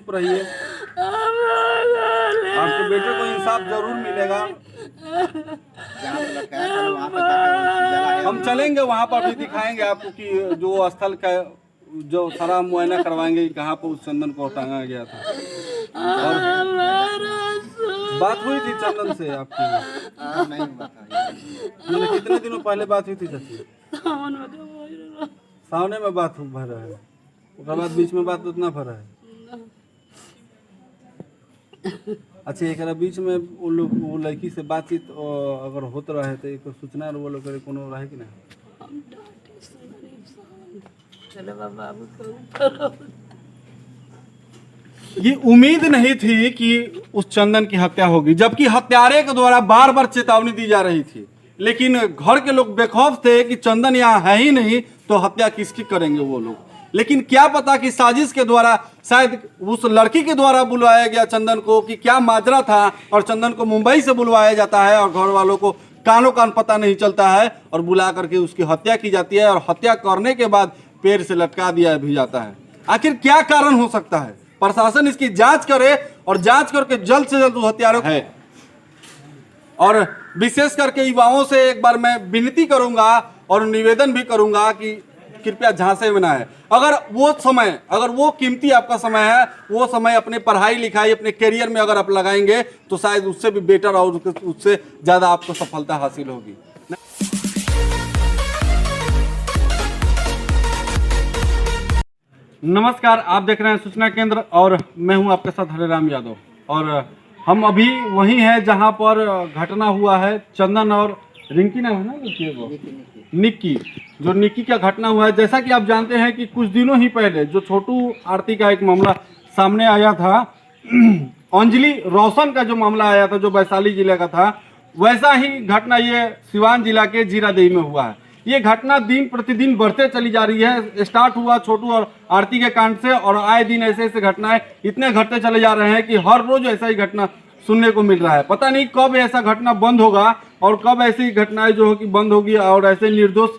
चुप रहिए। आपके बेटे को इंसाफ जरूर मिलेगा। हम चलेंगे वहाँ पर भी दिखाएंगे आपको कि जो स्थल का जो सारा मुआयना करवाएंगे कहाँ पर उस चंदन को टांगा गया था। और बात हुई थी चंदन से आपकी? नहीं मैंने कितने दिनों पहले बात हुई थी चाची? सावने में बात भर रहा है, उसके बाद बीच में बात उतना भर है। अच्छा, एक बीच में वो लोग वो लड़की से बातचीत अगर होत रहे तो एक सूचना वो लोग करे कोनो रहे कि नहीं? ये उम्मीद नहीं थी कि उस चंदन की हत्या होगी, जबकि हत्यारे के द्वारा बार बार चेतावनी दी जा रही थी, लेकिन घर के लोग बेखौफ थे कि चंदन यहाँ है ही नहीं तो हत्या किसकी करेंगे वो लोग। लेकिन क्या पता कि साजिश के द्वारा शायद उस लड़की के द्वारा बुलवाया गया चंदन को कि क्या माजरा था, और चंदन को मुंबई से बुलवाया जाता है और घर वालों को कानों कान पता नहीं चलता है और बुला करके उसकी हत्या की जाती है, और हत्या करने के बाद पैर से लटका दिया भी जाता है। आखिर क्या कारण हो सकता है? प्रशासन इसकी जांच करे और जांच करके जल्द से जल्द उस हत्यारों है। और विशेष करके युवाओं से एक बार मैं विनती करूंगा और निवेदन भी करूंगा कि कृपया झांसे में ना है। अगर वो कीमती आपका समय है, वो समय अपने पढ़ाई लिखाई अपने करियर में अगर आप लगाएंगे तो शायद उससे भी बेटर और उससे ज़्यादा आपको सफलता हासिल होगी। नमस्कार, आप देख रहे हैं सूचना केंद्र और मैं हूं आपके साथ हरिराम यादव। और हम अभी वहीं हैं जहां पर घटना हुआ है चंदन और रिंकी नाम है ना निक्की, जो निक्की का घटना हुआ है। जैसा कि आप जानते हैं कि कुछ दिनों ही पहले जो छोटू आरती का एक मामला सामने आया था, अंजलि रोशन का जो मामला आया था जो वैशाली जिले का था, वैसा ही घटना ये सिवान जिला के जीरादेई में हुआ है। ये घटना दिन प्रतिदिन बढ़ते चली जा रही है। स्टार्ट हुआ छोटू और आरती के कांड से और आए दिन ऐसे ऐसे घटनाएं इतने घटते चले जा रहे हैं कि हर रोज ऐसा ही घटना सुनने को मिल रहा है। पता नहीं कब ऐसा घटना बंद होगा और कब ऐसी घटनाएं जो होगी बंद होगी और ऐसे निर्दोष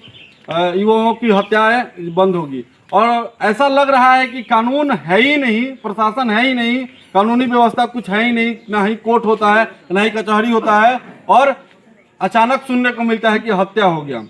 युवाओं की हत्याएं बंद होगी। और ऐसा लग रहा है कि कानून है ही नहीं, प्रशासन है ही नहीं, कानूनी व्यवस्था कुछ है ही नहीं, ना ही कोर्ट होता है ना ही कचहरी होता है, और अचानक सुनने को मिलता है कि हत्या हो गया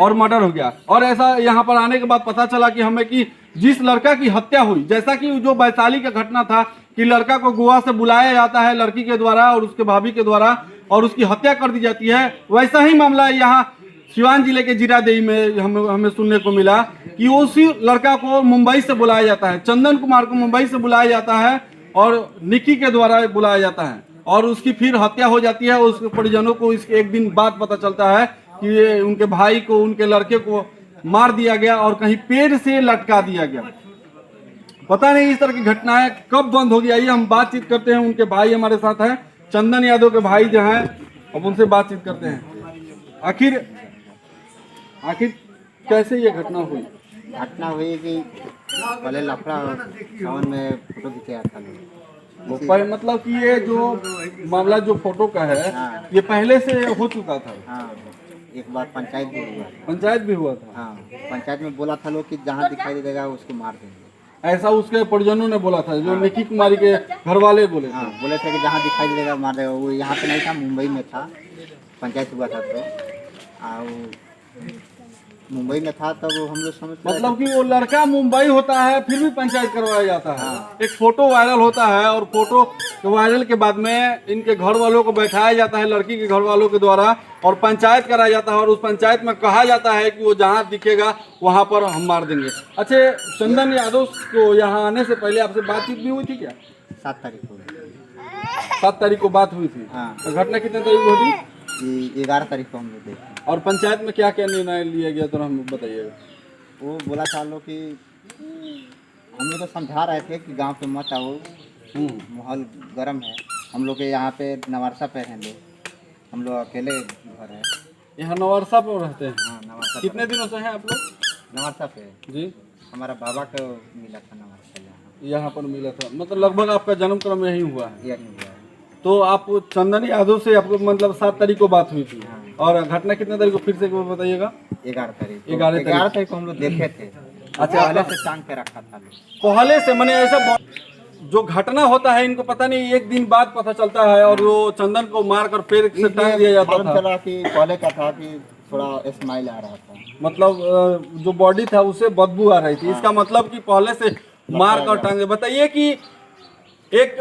और मर्डर हो गया। और ऐसा यहाँ पर आने के बाद पता चला कि हमें कि जिस लड़का की हत्या हुई, जैसा कि जो वैशाली का घटना था कि लड़का को गोवा से बुलाया जाता है लड़की के द्वारा और उसके भाभी के द्वारा और उसकी हत्या कर दी जाती है, वैसा ही मामला यहाँ सिवान जिले के जीरादेई में हमें सुनने को मिला कि उसी लड़का को मुंबई से बुलाया जाता है, चंदन कुमार को मुंबई से बुलाया जाता है और निक्की के द्वारा बुलाया जाता है और उसकी फिर हत्या हो जाती है। उसके परिजनों को इसके एक दिन बाद पता चलता है कि ये उनके भाई को, उनके लड़के को मार दिया गया और कहीं पेड़ से लटका दिया गया। पता नहीं इस तरह की घटनाएं कब बंद होगी। आइए हम बातचीत करते हैं, उनके भाई हमारे साथ हैं, चंदन यादव के भाई जो हैं, अब उनसे बातचीत करते हैं। आखिर कैसे ये घटना हुई? घटना हुई कि पहले लफड़ा सावन में फोटो खिंचाया था वो मतलब कि ये जो मामला जो फोटो का है, हाँ। ये पहले से हो चुका था। हाँ, एक बार पंचायत भी हुआ। पंचायत भी हुआ था। हाँ, पंचायत में बोला था लोग कि जहाँ दिखाई देगा उसको मार देंगे। ऐसा उसके परिजनों ने बोला था, जो निक्की कुमारी के घर वाले बोले थे। हाँ, बोले थे कि जहाँ दिखाई देगा मार देगा। वो यहाँ पे नहीं था, मुंबई में था, पंचायत हुआ था। तो मुंबई में था तब हम लोग समझ मतलब कि वो लड़का मुंबई होता है फिर भी पंचायत करवाया जाता है। हाँ। एक फोटो वायरल होता है और फोटो वायरल के बाद में इनके घर वालों को बैठाया जाता है लड़की के घर वालों के द्वारा और पंचायत कराया जाता है और उस पंचायत में कहा जाता है कि वो जहाँ दिखेगा वहाँ पर हम मार देंगे। अच्छा, चंदन यादव को यहाँ आने से पहले आपसे बातचीत भी हुई थी क्या? 7 तारीख को। 7 तारीख को बात हुई थी। हाँ। तो घटना कितने तारीख को हुई? 11 तारीख को हम लोग देखे। और पंचायत में क्या क्या निर्णय लिया गया तो हम बताइएगा। वो बोला था लोग कि हम लोग तो समझा रहे थे कि गांव पे मत आओ, माहौल गर्म है। हम लोग के यहाँ पे नवारसा पे हैं लोग, हम लोग अकेले घर है। यहाँ नवारसा पे रहते हैं? हाँ, नवारसा। कितने दिनों से हैं आप लोग? नवारसा पे जी, हमारा बाबा को मिला था नवारसा यहाँ पर मिला था। मतलब लगभग आपका जन्म क्रम यही हुआ है? यही हुआ है। तो आप चंदन यादव से आपको मतलब 7 तारीख को बात हुई थी। हाँ। और घटना कितने तारीख को फिर से बताइएगा? 11 तारीख। 11 तारीख को हम लोग देखे थे। अच्छा, पहले से टांग के रखा था लोग। पहले से मैंने ऐसा जो घटना होता है इनको पता नहीं एक दिन बाद पता चलता है, और वो चंदन को मारकर पेड़ से टांग दिया जाता मालूम था। चला कि पहले का था कि थोड़ा स्माइल आ रहा था। मतलब जो बॉडी था उसे बदबू आ रही थी, इसका मतलब कि पहले से मार कर टांगे। बताइए कि एक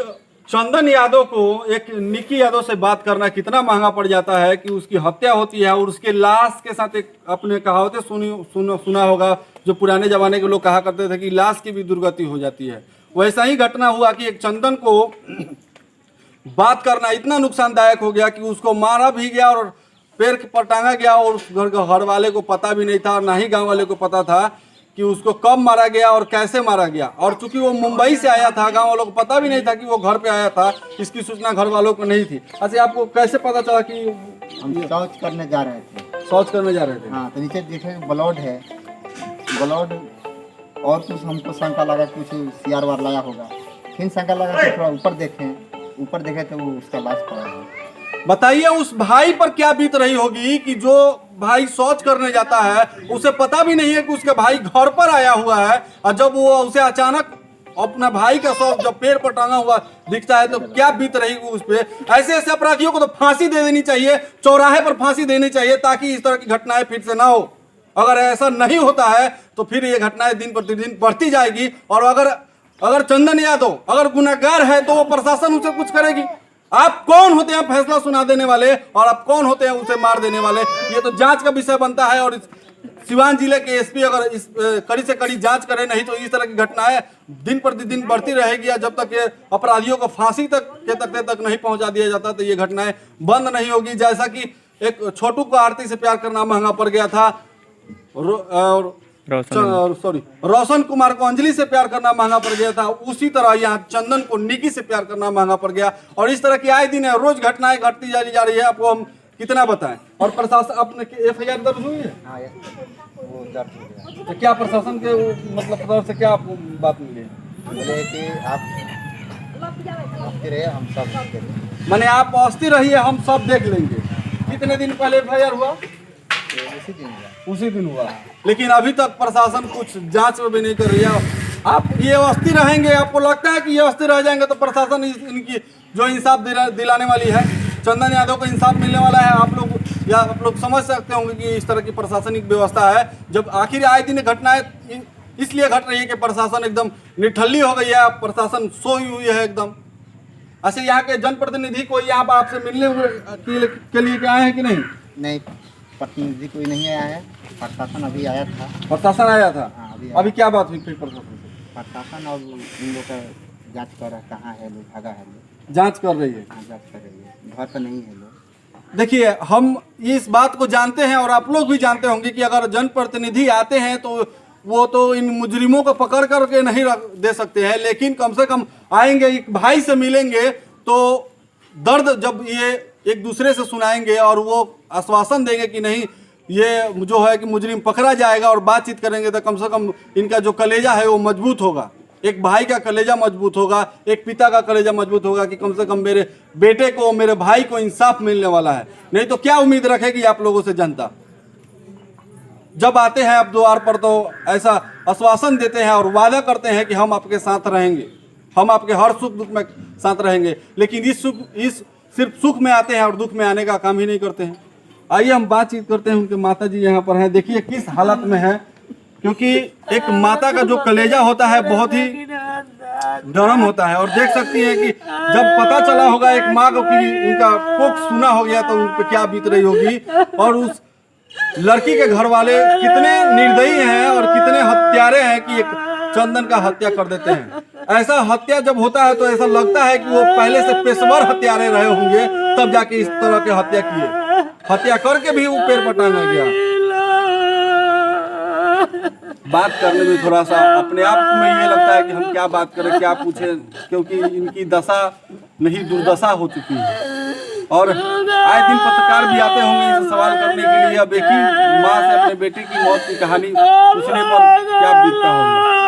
चंदन यादव को एक निकी यादव से बात करना कितना महंगा पड़ जाता है कि उसकी हत्या होती है और उसके लाश के साथ एक अपने कहावतें सुना होगा, जो पुराने जमाने के लोग कहा करते थे कि लाश की भी दुर्गति हो जाती है। वैसा ही घटना हुआ कि एक चंदन को बात करना इतना नुकसानदायक हो गया कि उसको मारा भी गया और पैर पर टांगा गया, और उस घर वाले को पता भी नहीं था और ना ही गांव वाले को पता था कि उसको कब मारा गया और कैसे मारा गया। और चूंकि वो मुंबई से आया था, गांव वालों को पता भी नहीं था कि वो घर पे आया था, इसकी सूचना घर वालों को नहीं थी। अच्छा, आपको कैसे पता चला कि हम शौच करने जा रहे थे। शौच करने जा रहे थे? हाँ, तो नीचे देखे ब्लड है, ब्लड और कुछ हमको शंका लगा कुछ सीआर वार लाया होगा। फिर शंका लगा कि थोड़ा ऊपर देखे तो वो उसका लाश पड़ा है। बताइए उस भाई पर क्या बीत रही होगी कि जो भाई शौच करने जाता है उसे पता भी नहीं है कि उसका भाई घर पर आया हुआ है, और जब वो उसे अचानक अपना भाई का शव जब पेड़ पर टांगा हुआ दिखता है तो क्या बीत रही उस पे। ऐसे ऐसे अपराधियों को तो फांसी दे देनी चाहिए, चौराहे पर फांसी देनी चाहिए, ताकि इस तरह की घटनाएं फिर से ना हो। अगर ऐसा नहीं होता है तो फिर ये घटनाएं दिन प्रतिदिन बढ़ती जाएगी, और अगर चंदन यादव अगर गुनहगार है तो वो प्रशासन उसे कुछ करेगी। आप कौन होते हैं फैसला सुना देने वाले, और आप कौन होते हैं उसे मार देने वाले? ये तो जांच का विषय बनता है, और सिवान जिले के एसपी अगर इस कड़ी से कड़ी जांच करें, नहीं तो इस तरह की घटनाएं दिन प्रतिदिन बढ़ती रहेगी। जब तक ये अपराधियों को फांसी तक नहीं पहुंचा दिया जाता तो ये घटनाएं बंद नहीं होगी। जैसा कि एक छोटू को आरती से प्यार करना महंगा पड़ गया था, रोशन कुमार को अंजलि से प्यार करना महंगा पड़ गया था, उसी तरह यहाँ चंदन को निकी से प्यार करना महंगा पड़ गया। और इस तरह की आए दिन है रोज घटनाएं घटती जा रही है। आपको हम कितना बताएं। और प्रशासन अपने FIR दर्ज हुई है? हाँ, वो दर्ज हो गया। तो क्या प्रशासन के मतलब तरफ से क्या आपको बात मिली? बोले कि आप अस्थिर रहिए, हम सब देख लेंगे। माने आप अस्थिर रहिए, हम सब देख लेंगे। कितने दिन पहले FIR हुआ? उसी दिन हुआ। लेकिन अभी तक प्रशासन कुछ जांच भी नहीं कर रही है। आप ये अस्थिर रहेंगे, आपको लगता है कि ये अस्थिर रह जाएंगे तो प्रशासन इनकी जो इंसाफ दिलाने वाली है, चंदन यादव को इंसाफ मिलने वाला है। आप लोग समझ सकते होंगे कि इस तरह की प्रशासनिक व्यवस्था है। जब आखिर आए दिन घटनाएं इसलिए घट रही है कि प्रशासन एकदम निठल्ली हो गई है, प्रशासन सोई हुई है एकदम। अच्छा, यहाँ के जनप्रतिनिधि को यहाँ पर आपसे मिलने के लिए आए हैं कि नहीं? नहीं, प्रतिनिधि कोई नहीं आया है। प्रशासन अभी आया था। प्रशासन आया था? हाँ, अभी क्या बात हुई फिर प्रशासन से? प्रशासन और इन लोग का जांच कर रहा है, कहाँ है लोग, भागा है लोग। जांच कर रही है? हाँ, जांच कर रही है, घर पर नहीं है लोग। देखिए, हम इस बात को जानते हैं और आप लोग भी जानते होंगे कि अगर जनप्रतिनिधि आते हैं तो वो तो इन मुजरिमों को पकड़ करके नहीं दे सकते हैं, लेकिन कम से कम आएंगे, एक भाई से मिलेंगे तो दर्द जब ये एक दूसरे से सुनाएंगे और वो आश्वासन देंगे कि नहीं ये जो है कि मुजरिम पकड़ा जाएगा, और बातचीत करेंगे तो कम से कम इनका जो कलेजा है वो मजबूत होगा। एक भाई का कलेजा मजबूत होगा, एक पिता का कलेजा मजबूत होगा कि कम से कम मेरे बेटे को, मेरे भाई को इंसाफ मिलने वाला है। नहीं तो क्या उम्मीद रखेगी आप लोगों से जनता? जब आते हैं आप द्वार पर तो ऐसा आश्वासन देते हैं और वादा करते हैं कि हम आपके साथ रहेंगे, हम आपके हर सुख दुख में साथ रहेंगे, लेकिन इस सिर्फ सुख में आते हैं और दुख में आने का काम ही नहीं करते हैं। आइए हम बातचीत करते हैं। उनके माता जी यहाँ पर हैं, देखिए किस हालत में है, क्योंकि एक माता का जो कलेजा होता है बहुत ही नरम होता है। और देख सकती हैं कि जब पता चला होगा एक माँ को कि उनका कोख सुना हो गया तो उन पर क्या बीत रही होगी, और उस लड़की के घर वाले कितने निर्दयी हैं और कितने हत्यारे हैं कि एक चंदन का हत्या कर देते हैं। ऐसा हत्या जब होता है तो ऐसा लगता है कि वो पहले से पेशेवर हत्यारे रहे होंगे, तब जाके इस तरह के हत्या किए। हत्या करके भी वो पैर पर टांगा गया। बात करने में थोड़ा सा अपने आप में ये लगता है कि हम क्या बात करें, क्या पूछें, क्योंकि इनकी दशा नहीं दुर्दशा हो चुकी है। और आए दिन पत्रकार भी आते होंगे इनसे सवाल करने के लिए। अब एक ही माँ से अपने बेटे की मौत की कहानी पूछने पर क्या बीतता होगा।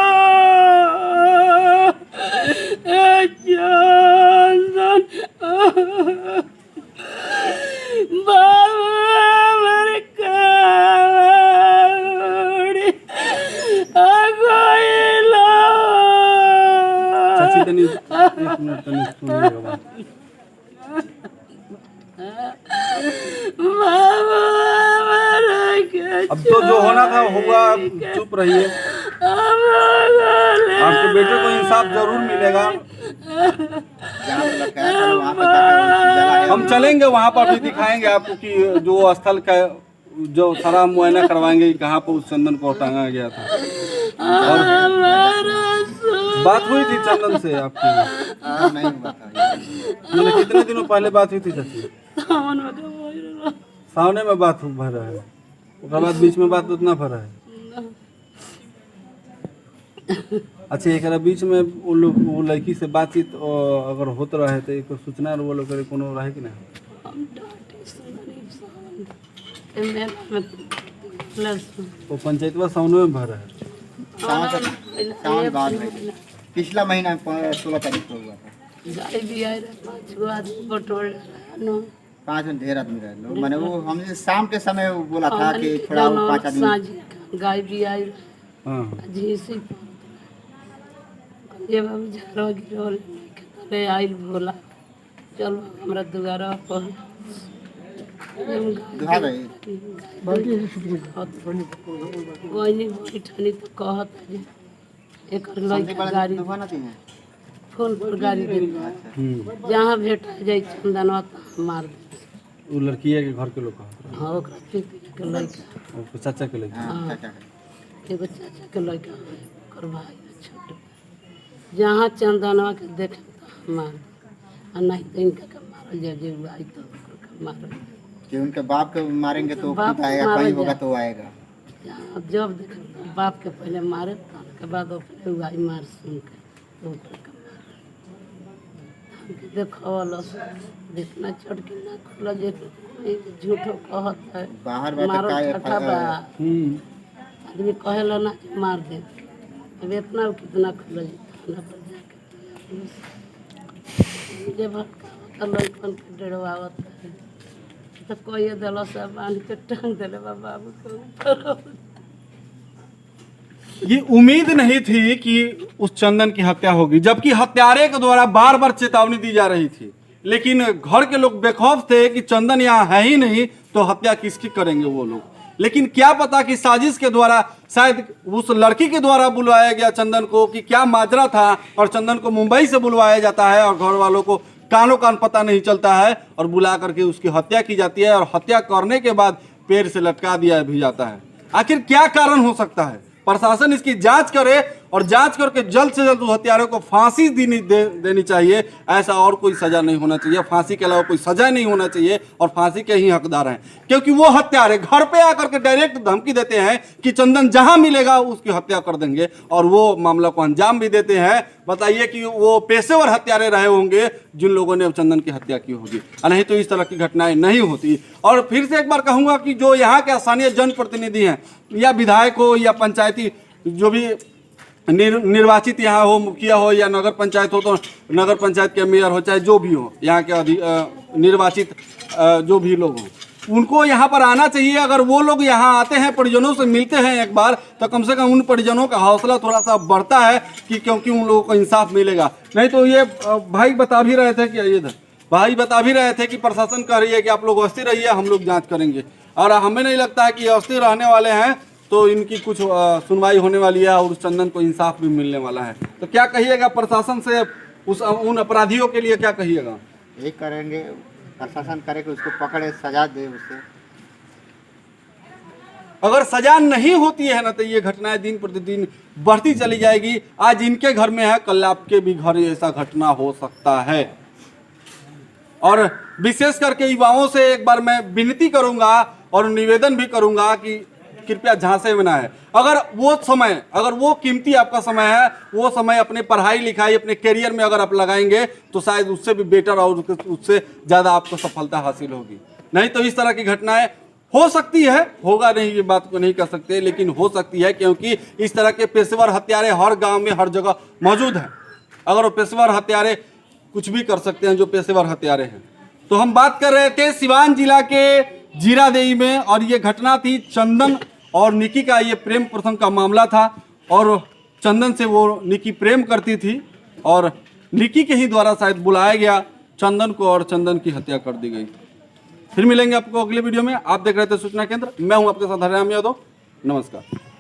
एक मिनट तनिक सुनिएगा बात। अब तो जो होना था हुआ, चुप रहिए। आपके बेटे को इंसाफ जरूर मिलेगा। जहाँ पे लटका है चलो वहाँ पे जाके जगह है। हम चलेंगे वहाँ पर भी दिखाएंगे आपको कि जो स्थल का जो सारा मुआयना करवाएंगे कि कहाँ पर उस चंदन को टांगा गया था। और बात हुई थी चंदन से आपकी? नहीं हुआ था। मतलब कितने दिनों पहले बात हुई थी चाची? सामने में बात भर रहा है, उसके बाद बीच में बात उतना भर रहा है। अच्छा, एक बीच में वो लोग वो लड़की से बातचीत अगर होता रहे तो एक सूचना वो लोग करे कोनो रहे कि नहीं? वो पंचायतवा सामने में भर रहा है। सावन बाद में पिछला महीना 16 तारीख को हुआ था। 5 में ढेर आदमी रहे लोग, मैंने वो हमने शाम के समय वो बोला था कि थोड़ा 5 आदमी गाय भी आई हाँ जी से ये बाबू झाड़ो गिरोल ले आइल बोला चलो हमरा दुआरा पर दुहा रही वही बैठनी तो कहत जे एकर लड़का गाड़ी दुहा ना दी फोन पर गाड़ी दे जहाँ भेटा जाए चंदनवा तो मार दे। वो लड़की है कि घर के लोग का? हाँ ओकरा के लड़का वो चाचा के लड़की। हाँ एगो चाचा के लड़का ओकर भाई छोटे जहाँ चंदनवा के देखे तो मार दे, और नहीं तो इनका के मारल जाए जे आई तो ओकर मारल कि उनके बाप को मारेंगे तो बाप खुद आएगा, मारा कहीं होगा जाए। तो आएगा। जब देखे तो बाप के पहले मारे के बाद अपने उगाई मार सुन के तो ओकरा के मारे देखल जितना चटकी ना खुला जे झूठो कहत है बाहर बात मारो का ठठा बा आदमी कहेला ना कि मार दे। अब इतना कितना खुला थाना पर जाके जे भटका लड़कन के डरवावत है तो कोई दिल से बांध के टांग दिले बाबू के ऊपर। ये उम्मीद नहीं थी कि उस चंदन की हत्या होगी, जबकि हत्यारे के द्वारा बार बार चेतावनी दी जा रही थी, लेकिन घर के लोग बेखौफ थे कि चंदन यहाँ है ही नहीं तो हत्या किसकी करेंगे वो लोग। लेकिन क्या पता कि साजिश के द्वारा शायद उस लड़की के द्वारा बुलवाया गया चंदन को कि क्या माजरा था, और चंदन को मुंबई से बुलवाया जाता है और घर वालों को कानों कान पता नहीं चलता है और बुला करके उसकी हत्या की जाती है और हत्या करने के बाद पेड़ से लटका दिया भी जाता है। आखिर क्या कारण हो सकता है? प्रशासन इसकी जांच करे और जांच करके जल्द से जल्द उस हत्यारों को फांसी देनी चाहिए। ऐसा और कोई सजा नहीं होना चाहिए, फांसी के अलावा कोई सजा नहीं होना चाहिए और फांसी के ही हकदार हैं, क्योंकि वो हत्यारे घर पे आकर के डायरेक्ट धमकी देते हैं कि चंदन जहां मिलेगा उसकी हत्या कर देंगे और वो मामला को अंजाम भी देते हैं। बताइए कि वो पेशेवर हत्यारे रहे होंगे जिन लोगों ने चंदन की हत्या की होगी, नहीं तो इस तरह की घटनाएं नहीं होती। और फिर से एक बार कहूंगा कि जो यहाँ के स्थानीय जनप्रतिनिधि हैं या विधायक हो या पंचायती जो भी निर्वाचित यहाँ हो, मुखिया हो या नगर पंचायत हो तो नगर पंचायत के मेयर हो, चाहे जो भी हो यहाँ के निर्वाचित जो भी लोग हों, उनको यहाँ पर आना चाहिए। अगर वो लोग यहाँ आते हैं, परिजनों से मिलते हैं एक बार, तो कम से कम उन परिजनों का हौसला थोड़ा सा बढ़ता है कि क्योंकि उन लोगों को इंसाफ मिलेगा। नहीं तो ये भाई बता भी रहे थे कि ये भाई बता भी रहे थे कि प्रशासन कह रही है कि आप लोग अस्थिर रहिए, हम लोग जाँच करेंगे, और हमें नहीं लगता है कि अस्थिर रहने वाले हैं तो इनकी कुछ सुनवाई होने वाली है और उस चंदन को इंसाफ भी मिलने वाला है। तो क्या कहिएगा प्रशासन से, उन अपराधियों के लिए क्या कहिएगा? यही करेंगे, प्रशासन करे कि उसको पकड़े, सजा दे उसे। अगर सजा नहीं होती है ना तो ये घटनाएं दिन प्रतिदिन बढ़ती चली जाएगी। आज इनके घर में है, कल आपके भी घर ऐसा घटना हो सकता है। और विशेष करके युवाओं से एक बार मैं विनती करूंगा और निवेदन भी करूंगा कि कृपया झांसे में ना है। अगर वो कीमती आपका समय है, वो समय अपने पढ़ाई लिखाई, अपने करियर में अगर आप लगाएंगे तो शायद उससे भी बेटर और उससे ज़्यादा आपको सफलता हासिल होगी। नहीं तो इस तरह की घटनाएं हो सकती है, होगा नहीं ये बात को नहीं कर सकते, लेकिन हो सकती है, क्योंकि इस तरह के पेशेवर हत्यारे हर गाँव में हर जगह मौजूद हैं। अगर वो पेशेवर हत्यारे कुछ भी कर सकते हैं जो पेशेवर हत्यारे हैं। तो हम बात कर रहे थे सिवान जिला के जीरादेई में, और ये घटना थी चंदन और निकी का, ये प्रेम प्रसंग का मामला था। और चंदन से वो निकी प्रेम करती थी और निकी के ही द्वारा शायद बुलाया गया चंदन को और चंदन की हत्या कर दी गई। फिर मिलेंगे आपको अगले वीडियो में। आप देख रहे थे सूचना केंद्र, मैं हूं आपके साथ हरिराम यादव। नमस्कार।